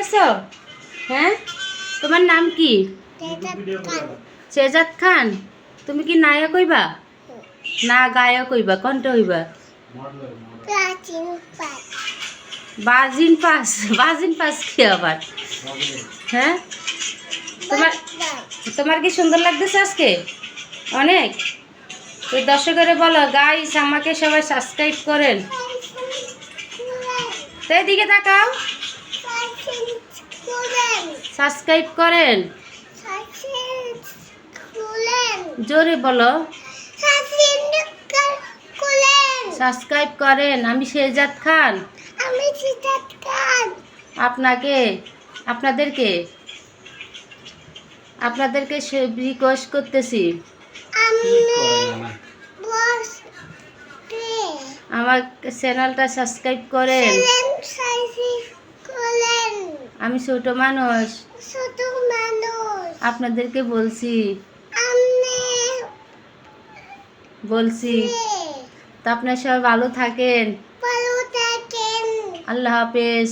আছো? হ্যাঁ, তোমার নাম কি? শেজাদ খান। তুমি কি নায়ক হইবা না গায়ক হইবা? কোনটা হইবা? বাজিন পাস কি আবার? হ্যাঁ, তোমার তোমার কি সুন্দর লাগতেছে আজকে অনেক? তো দর্শকেরা বলো গাইস আমাকে সবাই সাবস্ক্রাইব করেন। তো এদিকে তাকাও, সাবস্ক্রাইব করেন, জোরে বলো সাবস্ক্রাইব করেন। আমি শেজাদ খান আপনাকে আপনাদেরকে আপনাদেরকে রিকোয়েস্ট করতেছি আমার চ্যানেলটা সাবস্ক্রাইব করেন। আমি ছোট মানুষ, আপনাদেরকে বলছি তো আপনারা সবাই ভালো থাকেন। আল্লাহ হাফেজ।